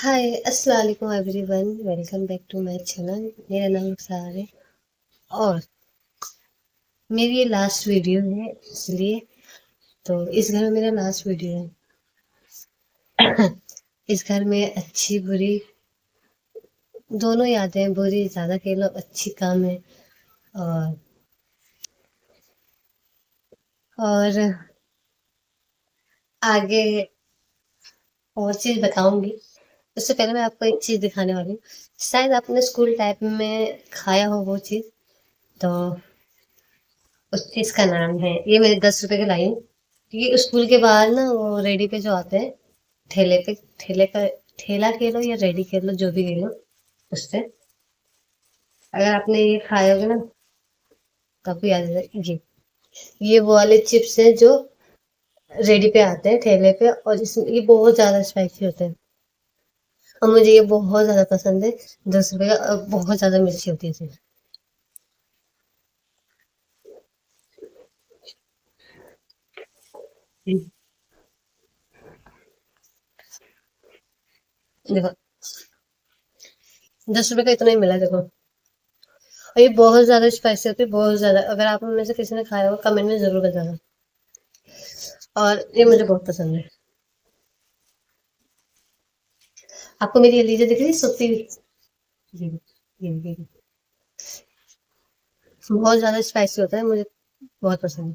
हाय अस्सलाम वालेकुम everyone, welcome back to my channel. मेरा नाम रुखसार है और मेरी ये लास्ट वीडियो है, इसलिए तो इस घर में मेरा लास्ट वीडियो है। इस घर में अच्छी बुरी दोनों यादें हैं, बुरी ज़्यादा कह लो, अच्छी कम है। और और आगे और चीज़ बताऊंगी। उससे पहले मैं आपको एक चीज़ दिखाने वाली हूँ। शायद आपने स्कूल टाइम में खाया हो वो चीज़। तो उस चीज़ का नाम है, ये मेरे 10 रुपए की लाई हूँ। ये स्कूल के बाहर ना वो रेडी पे जो आते हैं, ठेले पे, ठेले का ठेला कह लो या रेडी कह लो, जो भी कह लो, उससे अगर आपने ये खाए होगे ना तो आपको याद है ये वो वाले चिप्स हैं जो रेडी पे आते हैं ठेले पे, और इसमें ये बहुत ज्यादा स्पाइसी होते हैं और मुझे ये बहुत ज्यादा पसंद है। 10 रुपए का, और बहुत ज्यादा मिर्ची होती है इसमें। देखो, 10 रुपए का इतना ही मिला, देखो। और ये बहुत ज्यादा स्पाइसी होती है, बहुत ज्यादा। अगर आप में से किसी ने खाया हो कमेंट में जरूर बताना। और ये मुझे बहुत पसंद है। आपको मेरी एलिजा दिख रही है सुत्ती हुई? जी जी जी। बहुत ज्यादा स्पाइसी होता है, मुझे बहुत पसंद है।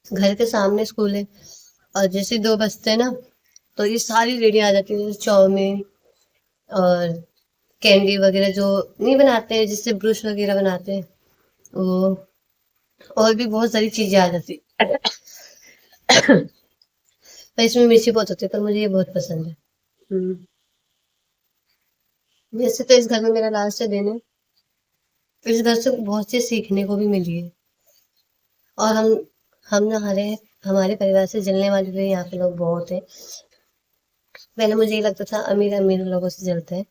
घर के सामने स्कूल है, और जैसे दो बजते हैं ना तो ये सारी रेडी आ जाती है, जैसे चाउमीन और कैंडी वगैरह जो नहीं बनाते हैं, जिससे ब्रूश वगैरह बनाते हैं वो, और भी बहुत सारी चीजें आ जाती है। पर इसमें मिर्ची बहुत होती है, पर मुझे ये बहुत पसंद है। हम्म। वैसे तो इस घर में मेरा लास्ट दिन है। इस घर से बहुत चीज सीखने को भी मिली है। और हम ना हमारे हमारे परिवार से जलने वाले भी यहाँ पे लोग बहुत हैं। पहले मुझे ये लगता था अमीर अमीर लोगों से जलते हैं,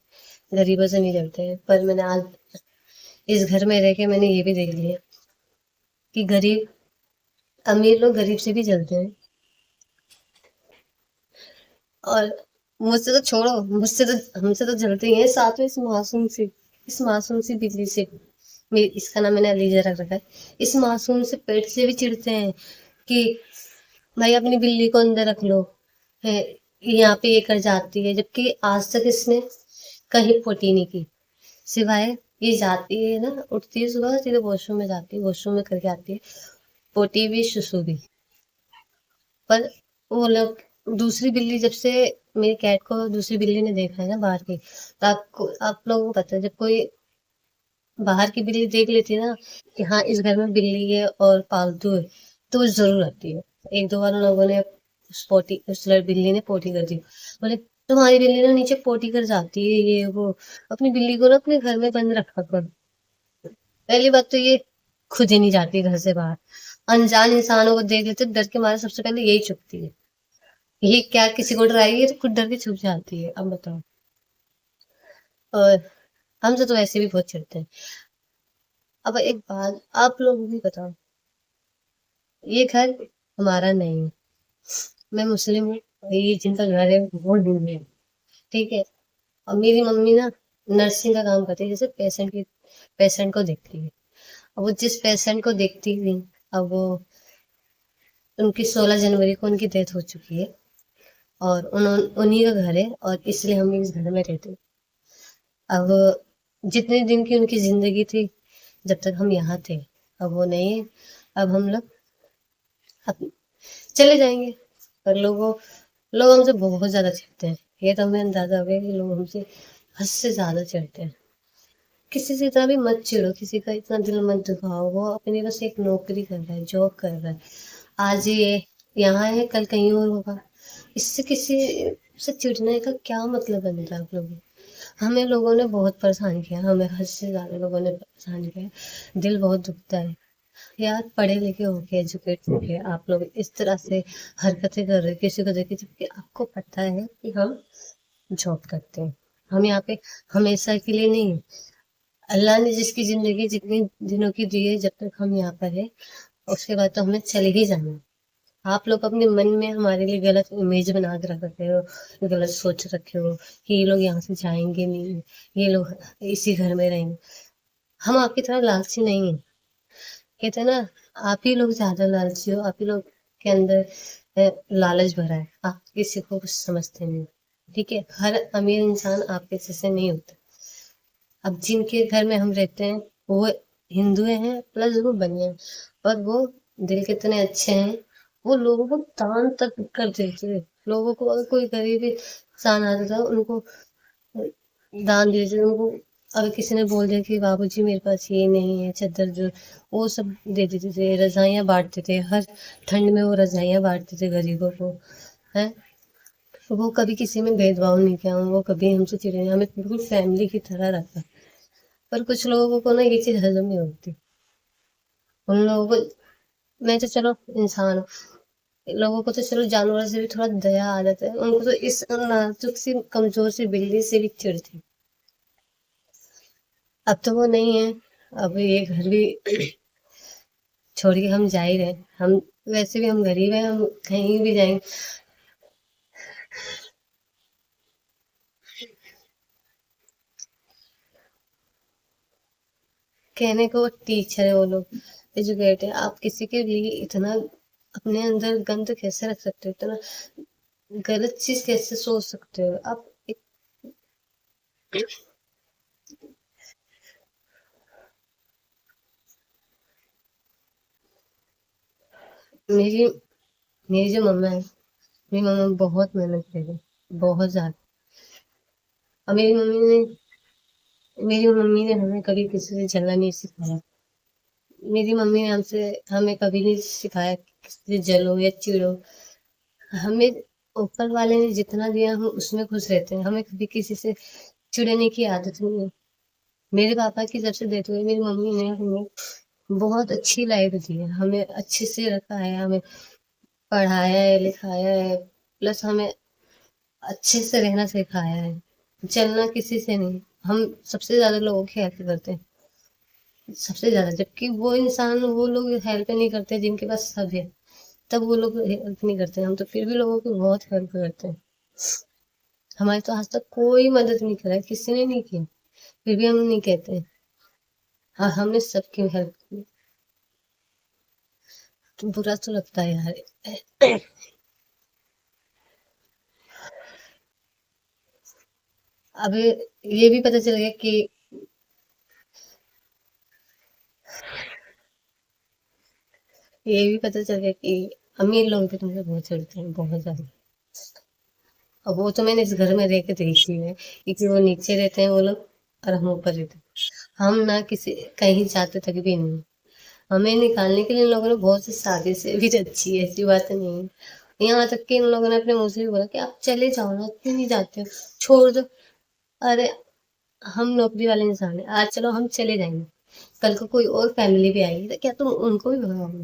गरीबों से नहीं जलते हैं, पर मैंने आज इस घर में रह के मैंने ये भी देख लिया कि गरीब अमीर लोग गरीब से भी जलते हैं। और मुझसे तो छोड़ो, मुझसे तो हमसे तो जलते ही हैं, साथ में इस मासूम सी बिल्ली से। मेरी इसका नाम मैंने अलीजा रख रखा है। इस मासूम से पेट से भी चिढ़ते हैं कि भाई अपनी बिल्ली को अंदर रख लो, है यहाँ पे ये कर जाती है, जबकि आज तक इसने कहीं पोटी नहीं की। सिवाय ये जाती है ना, उठती है सुबह सीधे वॉशरूम में जाती है, वॉशरूम में करके आती है, पोटी भी सुसु भी। पर वो लोग दूसरी बिल्ली, जब से मेरी कैट को दूसरी बिल्ली ने देखा है ना बाहर की, तो आपको आप लोगों को पता है, जब कोई बाहर की बिल्ली देख लेती है ना कि हाँ इस घर में बिल्ली है और पालतू है, तो वो जरूर आती है। एक दो बार उन लोगों ने बिल्ली ने पोटी कर दी। बोले तुम्हारी बिल्ली ना नीचे पोटी कर जाती है, ये वो। अपनी बिल्ली को ना अपने घर में बंद रखा कर। पहली बात तो ये खुद ही नहीं जाती घर से बाहर, अनजान इंसानों को देख लेते डर के मारे सबसे पहले यही चुपती है। ये क्या किसी को डराएगी, ये तो खुद डर के छुप जाती है, अब बताओ। और हमसे तो वैसे भी बहुत चिढ़ते हैं। अब एक बात आप लोग भी बताओ, ये घर हमारा नहीं है। मैं मुस्लिम हूँ और ये जिनका घर है वो हिंदू है, ठीक है। और मेरी मम्मी ना नर्सिंग का काम करती है, जैसे पेशेंट को देखती है। अब वो जिस पेशेंट को देखती थी, अब वो उनकी 16 जनवरी को उनकी डेथ हो चुकी है। और उन्हीं का घर है, और इसलिए हम इस घर में रहते हैं। अब जितने दिन की उनकी जिंदगी थी, जब तक हम यहाँ थे, अब वो नहीं है। अब हम लोग अब चले जाएंगे। पर लोग हमसे बहुत ज्यादा चिढ़ते हैं। ये तो हमें अंदाजा हो गया कि लोग हमसे हद से ज्यादा चिढ़ते हैं। किसी से इतना भी मत चिढ़ो, किसी का इतना दिल मत दुखाओ। वो अपनी बस एक नौकरी कर रहा है, जॉब कर रहा है। आज ये यहाँ है, कल कहीं और होगा। इससे किसी से चिढ़ने का क्या मतलब बनता है आप लोगों को? हमें लोगों ने बहुत परेशान किया, हमें हद से ज्यादा लोगों ने परेशान किया। दिल बहुत दुखता है यार। पढ़े लिखे होके, एजुकेट होके आप लोग इस तरह से हरकतें कर रहे हो किसी को देखे, जबकि आपको पता है कि हम जॉब करते हैं। हम यहाँ पे हमेशा के लिए नहीं, اللہ نے جس کی زندگی جتنی دنوں کی دی ہے، جب تک ہم یہاں پر ہے، اس کے بعد تو ہمیں چلے ہی جانا ہے۔ آپ لوگ اپنے من میں ہمارے لیے غلط امیج بنا کے رکھتے ہو، غلط سوچ رکھے ہو کہ یہ لوگ یہاں سے جائیں گے نہیں، یہ لوگ اسی گھر میں رہیں گے۔ ہم آپ کی طرح لالچی نہیں ہیں، کہتے ہیں نا، آپ ہی لوگ زیادہ لالچی ہو، آپ ہی لوگ کے اندر لالچ بھرا ہے، آپ کسی کو کچھ سمجھتے نہیں۔ ٹھیک ہے، ہر امیر انسان آپ کے جیسے نہیں ہوتا۔ اب جن کے گھر میں ہم رہتے ہیں وہ ہندو ہیں پلس وہ بنیا ہیں، اور وہ دل کے اتنے اچھے ہیں، وہ لوگوں کو دان تک کر دیتے ہیں۔ لوگوں کو اگر کوئی غریب انسان آتا تھا ان کو دان دیتے، ان کو اگر کسی نے بول دیا کہ بابو جی میرے پاس یہ نہیں ہے چادر جو، وہ سب دے دیتے تھے، رضائیاں بانٹتے تھے، ہر ٹھنڈ میں وہ رضائیاں بانٹتے تھے غریبوں کو ہے۔ وہ کبھی کسی میں بھید بھاؤ نہیں کیا، وہ کبھی ہم سے چڑے نہیں، ہمیں بالکل فیملی کی طرح رکھا۔ پر کچھ لوگوں کو نا یہ چیز ہضم نہیں ہوتی، ان لوگوں کو، میں تو چلو انسان ہوں، لوگوں کو تو چلو جانوروں سے بھی تھوڑا دیا آ جاتا ہے، ان کو تو اس نازک سی کمزور سی بلی سے بھی چڑ تھی۔ اب تو وہ نہیں ہے، اب یہ گھر بھی چھوڑ کے ہم جا ہی رہے ہیں۔ ہم ویسے بھی ہم غریب ہیں، ہم کہیں بھی جائیں، کہنے کو ٹیچر ہے وہ لوگ، ایجوکیٹ ہے، آپ کسی کے لیے اتنا اپنے اندر گند کیسے رکھ سکتے ہو، اتنا غلط چیز کیسے سوچ سکتے ہو آپ؟ میری میری جو مما ہے، میری مما بہت محنت کر رہی، بہت زیادہ، اور میری ممی نے ہمیں کبھی کسی سے جلنا نہیں سکھایا، میری ممی نے ہمیں کبھی نہیں سکھایا کہ کسی سے جلو یا چڑو، ہمیں اوپر والے نے جتنا دیا ہم اس میں خوش رہتے ہیں، ہمیں کبھی کسی سے چڑنے کی عادت نہیں ہے۔ میرے پاپا کی جب سے ڈیتھ ہوئی، میری ممی نے ہمیں بہت اچھی لائف دی ہے، ہمیں اچھے سے رکھا ہے، ہمیں پڑھایا ہے لکھایا ہے، پلس ہمیں اچھے سے رہنا سکھایا ہے، چلنا کسی سے نہیں۔ ہم سب سے زیادہ لوگوں کی ہیلپ کرتے ہیں، سب سے زیادہ، جبکہ وہ انسان وہ لوگ ہیلپ نہیں کرتے جن کے پاس سب ہے، تب وہ لوگ ہیلپ نہیں کرتے، ہم تو پھر بھی لوگوں کی بہت ہیلپ کرتے ہیں۔ ہماری تو آج تک کوئی مدد نہیں کرا ہے، کسی نے نہیں کی، پھر بھی ہم نہیں کہتے ہیں، ہاں ہم نے سب کی ہیلپ کی، تو برا تو لگتا ہے یار۔ اب یہ بھی پتہ چل گیا کہ یہ بھی پتہ چل گیا کہ امیر لوگ بھی تم سے بہت چڑھتے ہیں، بہت زیادہ۔ اب وہ تو میں نے اس گھر میں رہ کے دیکھی ہے، کیونکہ وہ نیچے رہتے ہیں وہ لوگ اور ہم اوپر رہتے ہیں، ہم نہ کسی کہیں جاتے تک بھی نہیں، ہمیں نکالنے کے لیے ان لوگوں نے بہت سی سازشیں بھی رچی ہے، ایسی بات نہیں ہے، یہاں تک کہ ان لوگوں نے اپنے منہ سے بھی بولا کہ آپ چلے جاؤ نا، کیوں نہیں جاتے ہو، چھوڑ دو۔ ارے ہم نوکری والے انسان ہیں، آج چلو ہم چلے جائیں گے، کل کو کوئی اور فیملی بھی آئے گی تو کیا تم ان کو بھی بھگاؤ گے؟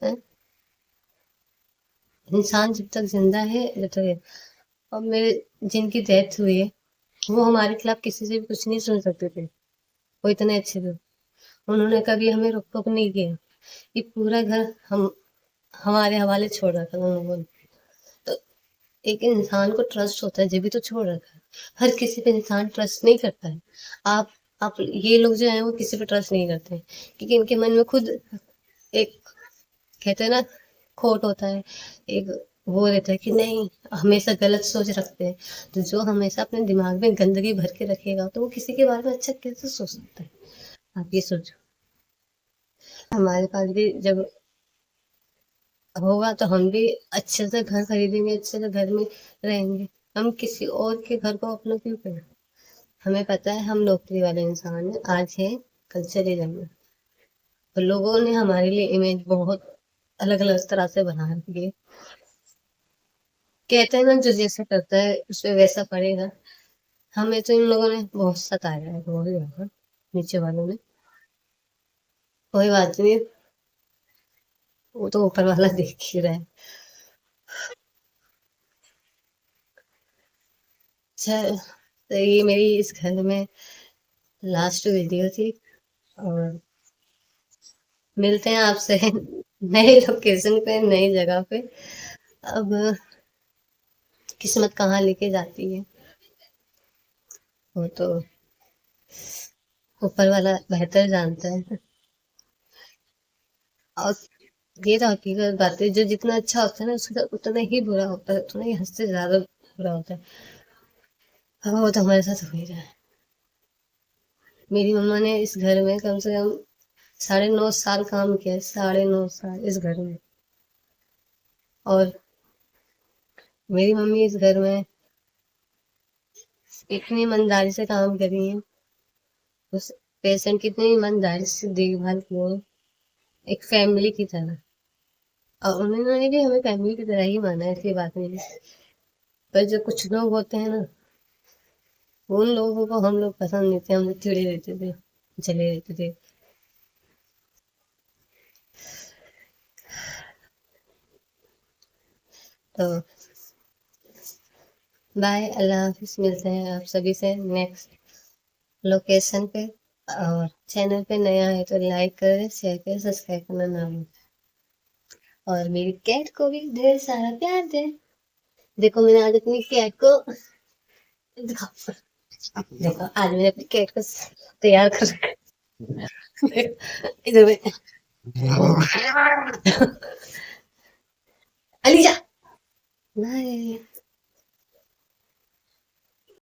ہیں؟ انسان جب تک زندہ ہے، جب تک ہے۔ اور میرے جن کی ڈیتھ ہوئی ہے وہ ہمارے خلاف کسی سے بھی کچھ نہیں سن سکتے تھے، وہ اتنے اچھے تھے، انہوں نے کبھی ہمیں روک ٹوک نہیں کیا، یہ پورا گھر ہمارے حوالے چھوڑ رکھا تھا ان لوگوں نے۔ تو ایک انسان کو ٹرسٹ ہوتا ہے جبھی تو چھوڑ رکھا ہے، ہر کسی پہ انسان ٹرسٹ نہیں کرتا ہے۔ آپ آپ یہ لوگ جو ہیں وہ کسی پہ ٹرسٹ نہیں کرتے ہیں، کیونکہ ان کے من میں خود ایک، کہتے ہیں نا، کھوٹ ہوتا ہے، ایک وہ رہتا ہے کہ نہیں، ہمیشہ غلط سوچ رکھتے ہیں، تو جو ہمیشہ اپنے دماغ میں گندگی بھر کے رکھے گا تو وہ کسی کے بارے میں اچھا کیسے سوچ سکتا ہے؟ آپ یہ سوچو، ہمارے پاس بھی جب ہوگا تو ہم بھی اچھے سے گھر خریدیں گے، اچھے سے گھر میں رہیں گے، ہم کسی اور کے گھر کو اپنا کیوں کریں؟ ہمیں پتہ ہے ہم نوکری والے انسان ہیں، آج ہے کل چلے جائیں گے، تو لوگوں نے ہمارے لیے امیج بہت الگ الگ طرح سے بنا رکھی ہے، کہتے ہیں نا جو جیسا کرتا ہے اس پہ ویسا پڑے گا، ہمیں تو ان لوگوں نے بہت ستایا ہے، بہت زیادہ، نیچے والوں نے۔ کوئی بات نہیں، وہ تو اوپر والا دیکھ ہی رہا ہے۔ اچھا، تو یہ میری اس گھر میں लास्ट वीडियो थी। और मिलते हैं आपसे नई लोकेशन पे, नई जगह पे। अब किस्मत कहाँ लेके जाती है वो तो ऊपर वाला बेहतर जानता है। और ये तो हकीकत बात है, जो जितना अच्छा होता है ना उसका उतना ही बुरा होता है, उतना ही हद से ज्यादा बुरा होता है। हाँ, वो तो हमारे साथ हो ही रहा है। मेरी मम्मा ने इस घर में कम से कम 9.5 साल काम किया है, 9.5 साल इस घर में। और मेरी मम्मी इस घर में इतनी ईमानदारी से काम करी है, उस पेशेंट की इतनी ईमानदारी से देखभाल की है, एक फैमिली की तरह। और उन्होंने भी हमें फैमिली की तरह ही माना है, ऐसी बात नहीं है। पर जो कुछ लोग होते हैं ना, उन लोगों को हम लोग पसंद नहीं थे, हम लोग चिड़े रहते थे, जले रहते थे। तो बाय, अल्लाह हाफिज, मिलते हैं आप सभी से नेक्स्ट लोकेशन पे। और चैनल पे नया है तो लाइक करें, शेयर करें, सब्सक्राइब करना ना भूलें। और मेरी कैट को भी ढेर सारा प्यार दे। देखो मैंने आज अपनी कैट को, देखो देखो आज मैंने अपनी कैट को तैयार कर रखा है। इधर में अलीजा, नहीं